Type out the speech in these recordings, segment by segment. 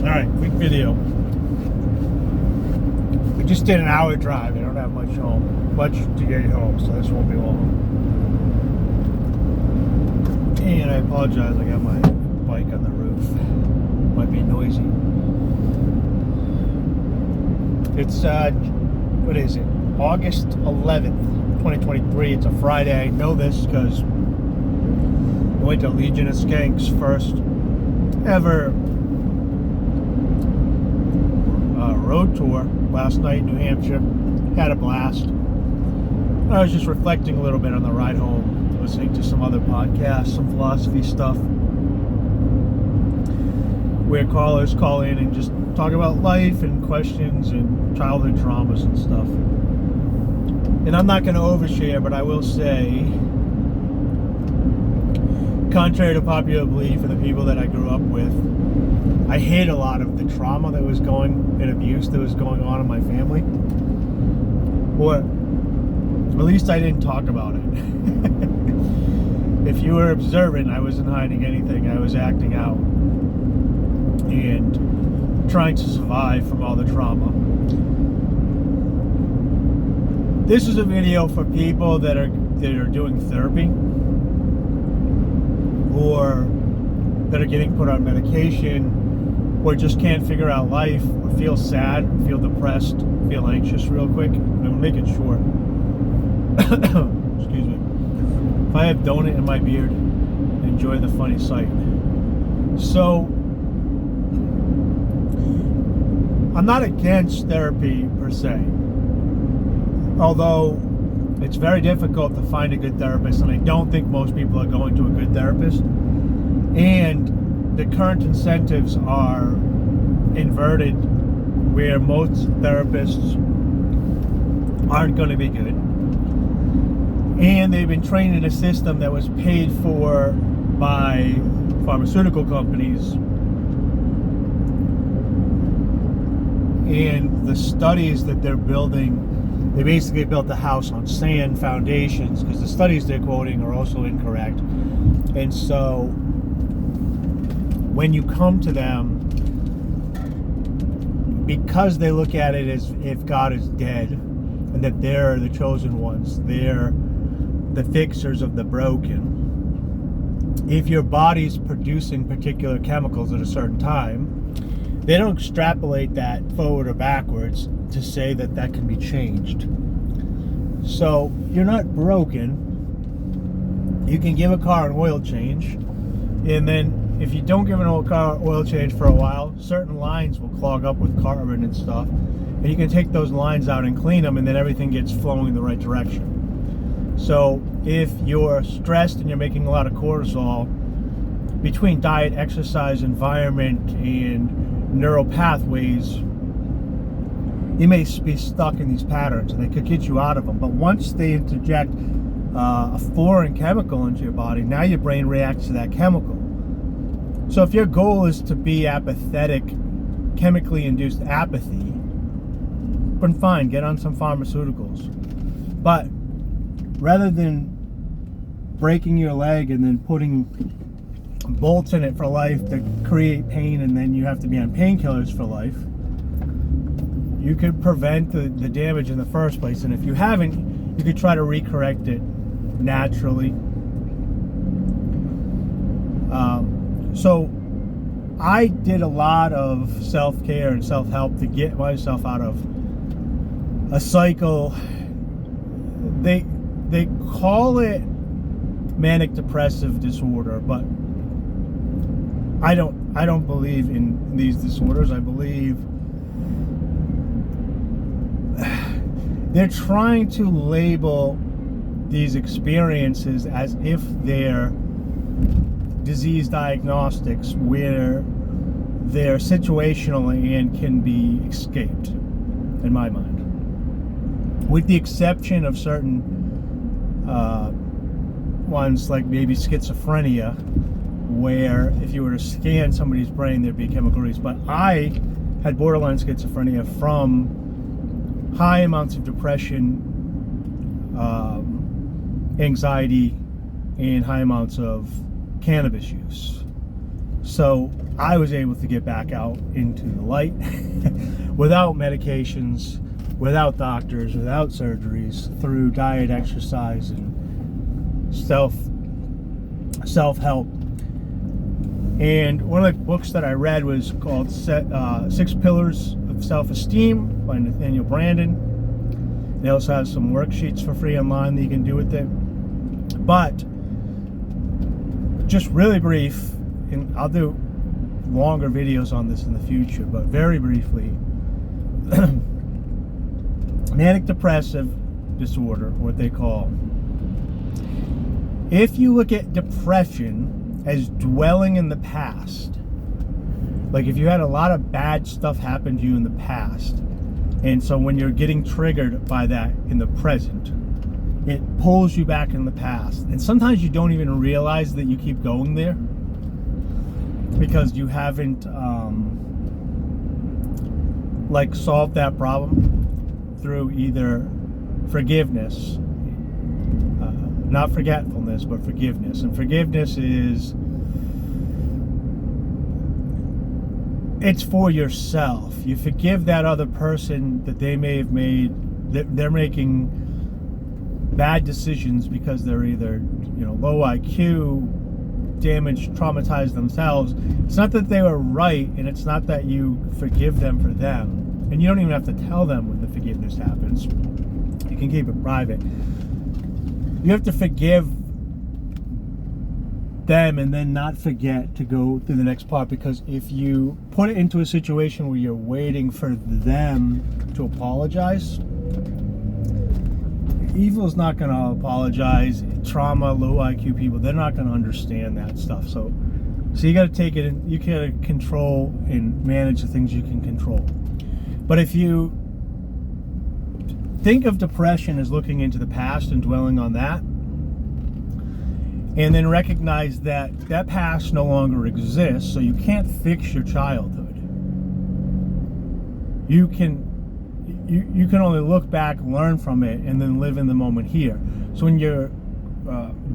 Alright, quick video. We just did an hour drive. I don't have much to get home, so this won't be long. And I apologize, I got my bike on the roof. Might be noisy. It's, what is it? August 11th, 2023. It's a Friday. I know this because I went to Legion of Skanks' first ever road tour last night in New Hampshire. Had a blast. I was just reflecting a little bit on the ride home, listening to some other podcasts, some philosophy stuff, where callers call in and just talk about life and questions and childhood traumas and stuff. And I'm not going to overshare, but I will say, contrary to popular belief and the people that I grew up with, I hid a lot of the trauma that was and abuse that was going on in my family. Or at least I didn't talk about it. If you were observant, I wasn't hiding anything. I was acting out and trying to survive from all the trauma. This is a video for people that are doing therapy or that are getting put on medication or just can't figure out life or feel sad, or feel depressed, feel anxious real quick. And I'm making short. Excuse me. If I have donut in my beard, enjoy the funny sight. So, I'm not against therapy per se. Although it's very difficult to find a good therapist, and I don't think most people are going to a good therapist. And the current incentives are inverted, where most therapists aren't going to be good. And they've been trained in a system that was paid for by pharmaceutical companies. And the studies that they're building, they basically built the house on sand foundations, because the studies they're quoting are also incorrect. And so when you come to them, because they look at it as if God is dead and that they're the chosen ones, they're the fixers of the broken. If your body's producing particular chemicals at a certain time, they don't extrapolate that forward or backwards to say that that can be changed. So you're not broken. You can give a car an oil change, and then if you don't give an car oil change for a while, certain lines will clog up with carbon and stuff, and you can take those lines out and clean them, and then everything gets flowing in the right direction. So if you're stressed and you're making a lot of cortisol, between diet, exercise, environment, and neural pathways, you may be stuck in these patterns, and they could get you out of them. But once they interject a foreign chemical into your body, now your brain reacts to that chemical. So if your goal is to be apathetic, chemically induced apathy, then fine, get on some pharmaceuticals. But rather than breaking your leg and then putting bolts in it for life that create pain, and then you have to be on painkillers for life, you could prevent the damage in the first place. And if you haven't, you could try to recorrect it naturally. So I did a lot of self-care and self-help to get myself out of a cycle. They call it manic depressive disorder, but I don't believe in these disorders. I believe they're trying to label these experiences as if they're disease diagnostics, where they're situational and can be escaped, in my mind. With the exception of certain ones, like maybe schizophrenia, where if you were to scan somebody's brain, there'd be chemical release. But I had borderline schizophrenia from high amounts of depression, anxiety, and high amounts of cannabis use. So I was able to get back out into the light without medications, without doctors, without surgeries, through diet, exercise, and self-help. And one of the books that I read was called Six Pillars of Self-Esteem by Nathaniel Branden. They also have some worksheets for free online that you can do with it. But just really brief, and I'll do longer videos on this in the future, but very briefly, manic depressive disorder, what they call. If you look at depression as dwelling in the past, like if you had a lot of bad stuff happen to you in the past, and so when you're getting triggered by that in the present, it pulls you back in the past, and sometimes you don't even realize that you keep going there because you haven't like solved that problem through either forgiveness, not forgetfulness, but forgiveness. And forgiveness is, it's for yourself. You forgive that other person that they may have made, that they're making bad decisions because they're either, low IQ, damaged, traumatized themselves. It's not that they were right, and it's not that you forgive them for them. And you don't even have to tell them when the forgiveness happens. You can keep it private. You have to forgive them and then not forget to go through the next part, because if you put it into a situation where you're waiting for them to apologize, evil's not going to apologize. Trauma, low IQ people, they're not going to understand that stuff. So you got to take it in, you got to control and manage the things you can control. But if you think of depression as looking into the past and dwelling on that, and then recognize that that past no longer exists, so you can't fix your childhood. You can only look back, learn from it, and then live in the moment here. So when you're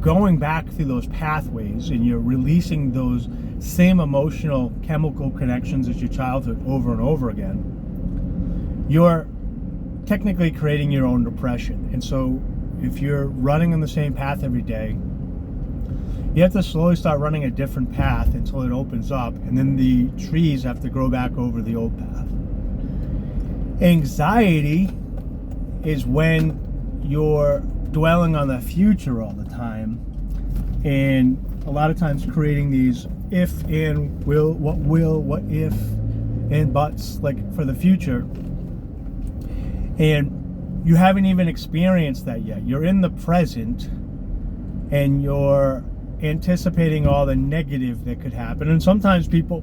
going back through those pathways and you're releasing those same emotional chemical connections as your childhood over and over again, you're technically creating your own depression. And so if you're running on the same path every day, you have to slowly start running a different path until it opens up, and then the trees have to grow back over the old path. Anxiety is when you're dwelling on the future all the time, and a lot of times creating these if and what if and buts, like for the future, and you haven't even experienced that yet. You're in the present and you're anticipating all the negative that could happen. And sometimes people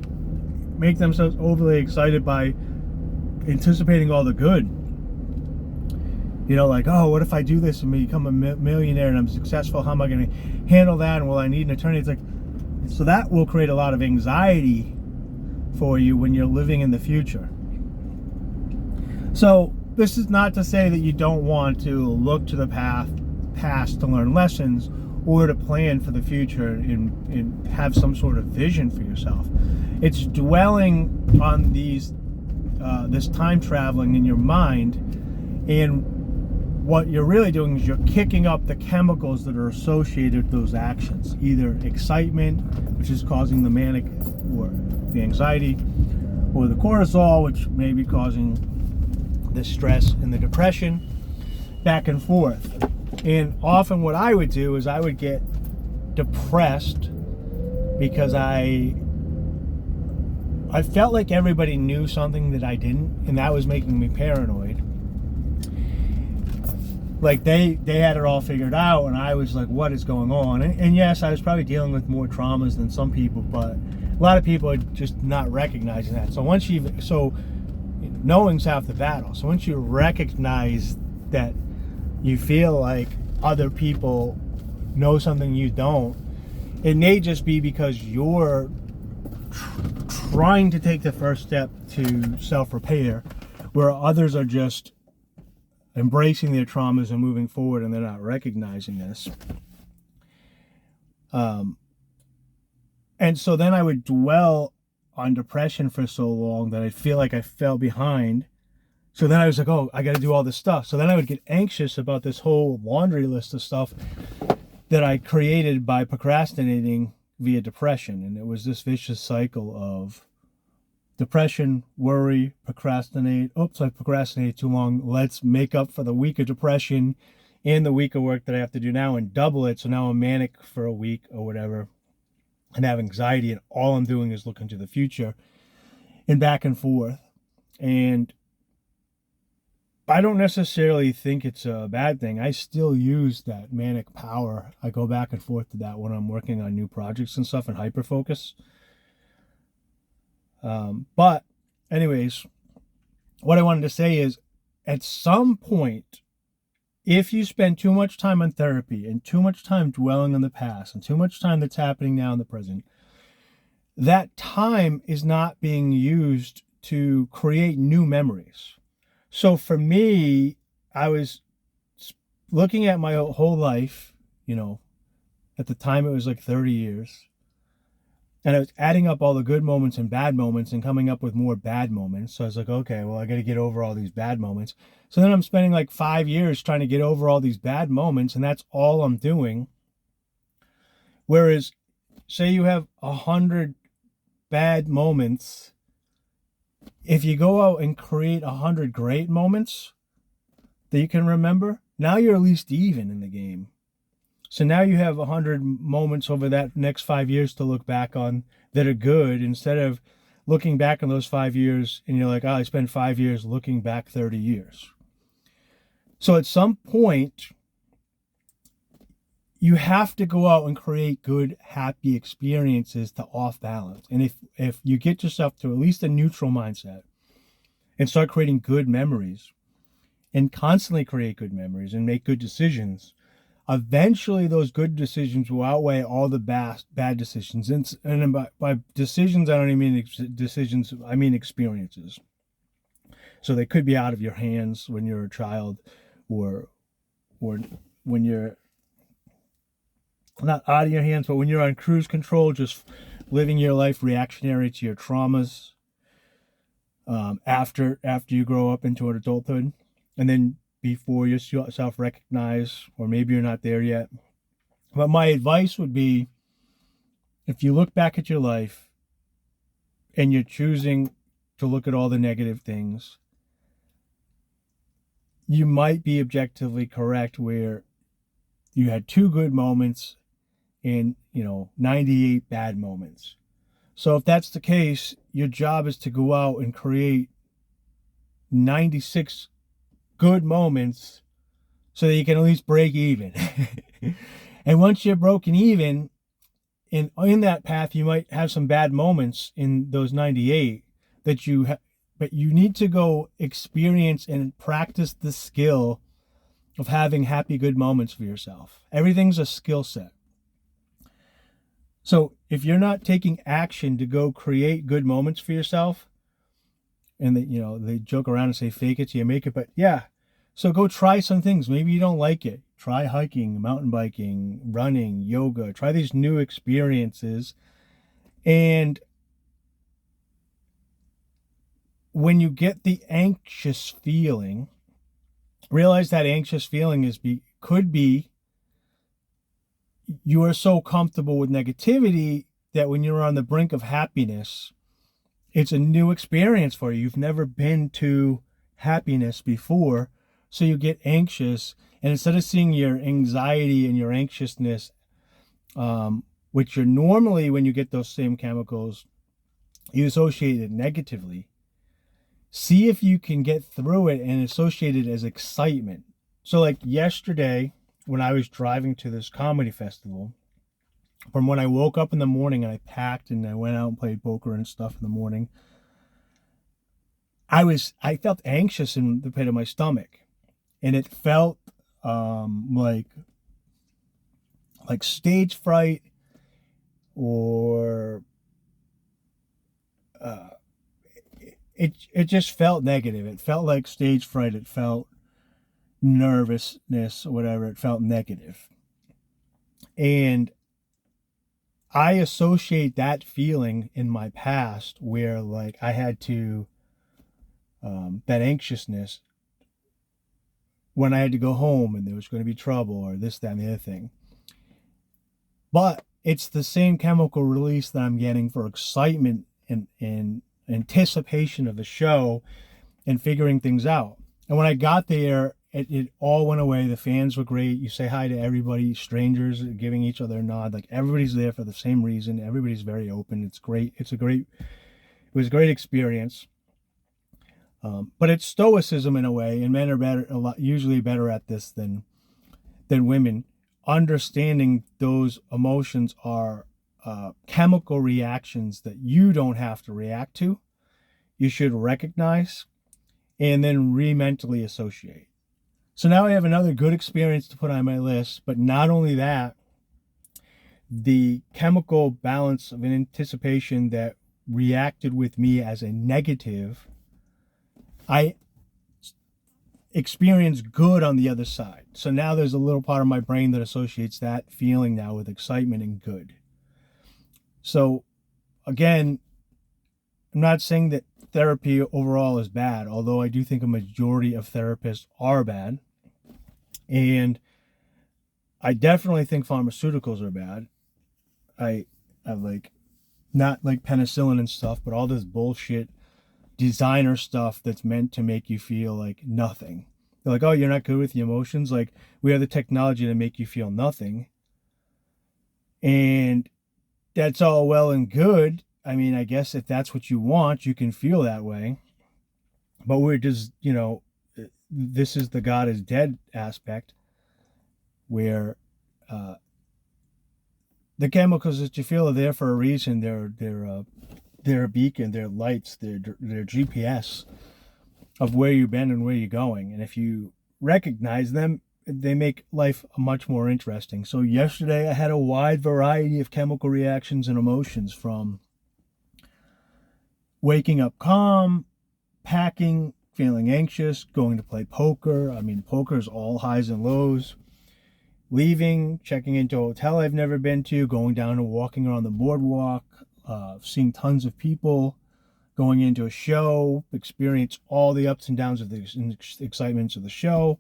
make themselves overly excited by anticipating all the good. Like, oh, what if I do this and become a millionaire and I'm successful? How am I going to handle that? And will I need an attorney? It's like, so that will create a lot of anxiety for you when you're living in the future. So this is not to say that you don't want to look to the past to learn lessons, or to plan for the future and have some sort of vision for yourself. It's dwelling on this time traveling in your mind, and what you're really doing is you're kicking up the chemicals that are associated with those actions, either excitement, which is causing the manic or the anxiety, or the cortisol, which may be causing the stress and the depression, back and forth. And often what I would do is I would get depressed because I felt like everybody knew something that I didn't, and that was making me paranoid. Like they had it all figured out, and I was like, what is going on? And yes, I was probably dealing with more traumas than some people, but a lot of people are just not recognizing that. So knowing's half the battle. So once you recognize that you feel like other people know something you don't, it may just be because you're trying to take the first step to self-repair, where others are just embracing their traumas and moving forward, and they're not recognizing this. And so then I would dwell on depression for so long that I feel like I fell behind. So then I was like, oh, I got to do all this stuff. So then I would get anxious about this whole laundry list of stuff that I created by procrastinating via depression. And it was this vicious cycle of depression, worry, procrastinate. Oops, I procrastinated too long. Let's make up for the week of depression and the week of work that I have to do now and double it. So now I'm manic for a week or whatever and have anxiety, and all I'm doing is looking to the future and back and forth. And I don't necessarily think it's a bad thing. I still use that manic power. I go back and forth to that when I'm working on new projects and stuff and hyper focus. But anyways, what I wanted to say is at some point, if you spend too much time on therapy and too much time dwelling on the past and too much time that's happening now in the present, that time is not being used to create new memories. So for me, I was looking at my whole life, at the time it was like 30 years. And I was adding up all the good moments and bad moments and coming up with more bad moments. So I was like, okay, well, I got to get over all these bad moments. So then I'm spending like 5 years trying to get over all these bad moments, and that's all I'm doing. Whereas, say you have 100 bad moments, if you go out and create 100 great moments that you can remember, now you're at least even in the game. So now you have 100 moments over that next 5 years to look back on that are good, instead of looking back on those 5 years and you're like, oh, I spent 5 years looking back 30 years. So at some point, you have to go out and create good, happy experiences to off balance. And if you get yourself to at least a neutral mindset and start creating good memories and constantly create good memories and make good decisions, eventually those good decisions will outweigh all the bad decisions. And by decisions, I don't even mean decisions, I mean experiences. So they could be out of your hands when you're a child, or when you're not out of your hands, but when you're on cruise control, just living your life reactionary to your traumas, after you grow up into an adulthood, and then before you self-recognize, or maybe you're not there yet. But my advice would be, if you look back at your life and you're choosing to look at all the negative things, you might be objectively correct where you had 2 good moments and 98 bad moments. So if that's the case, your job is to go out and create 96 good moments so that you can at least break even. And once you're broken even, in that path, you might have some bad moments in those 98 that but you need to go experience and practice the skill of having happy, good moments for yourself. Everything's a skill set. So if you're not taking action to go create good moments for yourself, and they joke around and say fake it till you make it, but yeah, so go try some things. Maybe you don't like it. Try hiking, mountain biking, running, yoga. Try these new experiences. And when you get the anxious feeling, realize that anxious feeling could be you are so comfortable with negativity that when you're on the brink of happiness, it's a new experience for you. You've never been to happiness before, so you get anxious. And instead of seeing your anxiety and your anxiousness, which are normally, when you get those same chemicals, you associate it negatively, see if you can get through it and associate it as excitement. So like yesterday, when I was driving to this comedy festival, from when I woke up in the morning and I packed and I went out and played poker and stuff in the morning, I felt anxious in the pit of my stomach, and it felt like stage fright, or it just felt negative. It felt like stage fright. It felt nervousness or whatever. It felt negative. And I associate that feeling in my past where like I had to, that anxiousness when I had to go home and there was going to be trouble or this, that, and the other thing. But it's the same chemical release that I'm getting for excitement and anticipation of the show and figuring things out. And when I got there, it all went away. The fans were great. You say hi to everybody, strangers giving each other a nod. Like everybody's there for the same reason. Everybody's very open. It's great. It was a great experience. But it's stoicism in a way, and men are usually better at this than women. Understanding those emotions are chemical reactions that you don't have to react to. You should recognize and then mentally associate. So now I have another good experience to put on my list, but not only that, the chemical balance of an anticipation that reacted with me as a negative, I experience good on the other side. So now there's a little part of my brain that associates that feeling now with excitement and good. So again, I'm not saying that therapy overall is bad, although I do think a majority of therapists are bad. And I definitely think pharmaceuticals are bad. I like, not like penicillin and stuff, but all this bullshit designer stuff that's meant to make you feel like nothing. They're like, oh, you're not good with the emotions. Like, we have the technology to make you feel nothing. And that's all well and good. I mean, I guess if that's what you want, you can feel that way. But we're just, this is the God is dead aspect where the chemicals that you feel are there for a reason. They're a beacon, they're lights, they're GPS of where you've been and where you're going. And if you recognize them, they make life much more interesting. So yesterday I had a wide variety of chemical reactions and emotions, from waking up calm, packing, feeling anxious, going to play poker. I mean, poker is all highs and lows. Leaving, checking into a hotel I've never been to, going down and walking around the boardwalk, seeing tons of people, going into a show, experience all the ups and downs of the excitements of the show.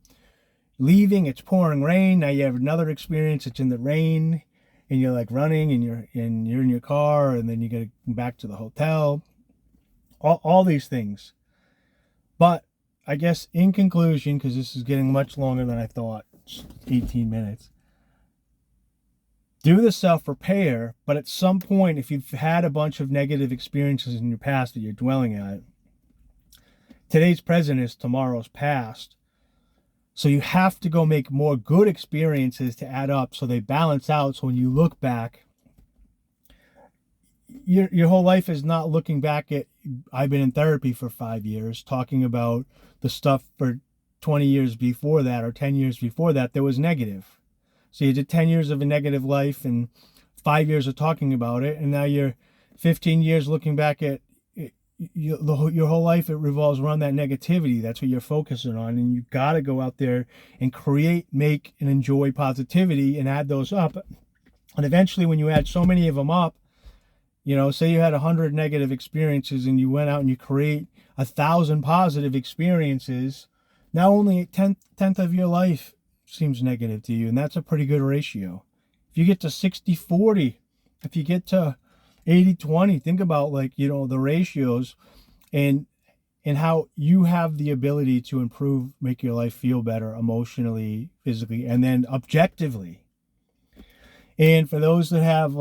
Leaving, it's pouring rain. Now you have another experience. It's in the rain, and you're like running, and you're in your car, and then you get back to the hotel. All these things. But I guess in conclusion, because this is getting much longer than I thought, 18 minutes. Do the self-repair, but at some point, if you've had a bunch of negative experiences in your past that you're dwelling at, today's present is tomorrow's past. So you have to go make more good experiences to add up so they balance out. So when you look back, your whole life is not looking back at, I've been in therapy for 5 years, talking about the stuff for 20 years before that or 10 years before that was negative. So you did 10 years of a negative life and 5 years of talking about it, and now you're 15 years looking back at it. Your whole life, it revolves around that negativity. That's what you're focusing on, and you've got to go out there and create, make, and enjoy positivity and add those up. And eventually, when you add so many of them up, say you had 100 negative experiences and you went out and you create 1,000 positive experiences, now only a tenth of your life seems negative to you, and that's a pretty good ratio. If you get to 60-40, if you get to 80-20, think about the ratios and how you have the ability to improve, make your life feel better emotionally, physically, and then objectively. And for those that have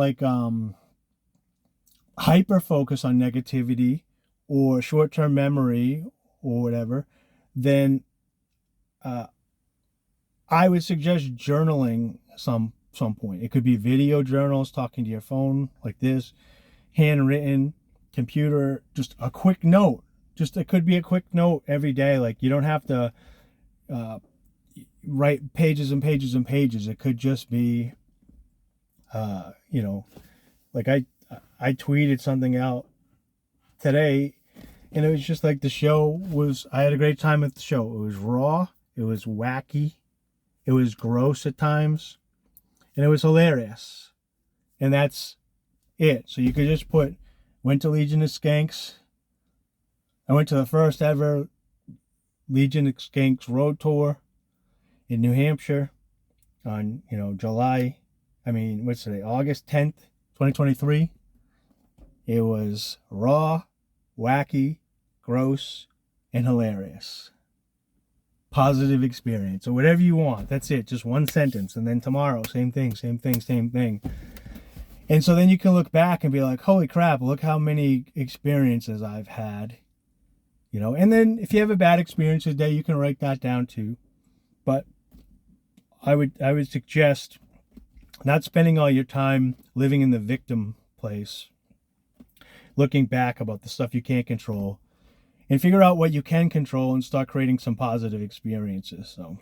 hyper focus on negativity or short-term memory or whatever, then I would suggest journaling some point. It could be video journals, talking to your phone like this, handwritten, computer, just a quick note. It could be a quick note every day. Like, you don't have to write pages and pages and pages. It could just be, like I tweeted something out today, and it was just like I had a great time at the show. It was raw, it was wacky, it was gross at times, and it was hilarious. And that's it. So you could just put, went to Legion of Skanks. I went to the first ever Legion of Skanks road tour in New Hampshire on, August 10th, 2023. It was raw, wacky, gross, and hilarious. Positive experience, or whatever you want. That's it, just one sentence. And then tomorrow, same thing, same thing, same thing. And so then you can look back and be like, holy crap, look how many experiences I've had. And then if you have a bad experience today, you can write that down too. But I would suggest not spending all your time living in the victim place, looking back about the stuff you can't control, and figure out what you can control and start creating some positive experiences. So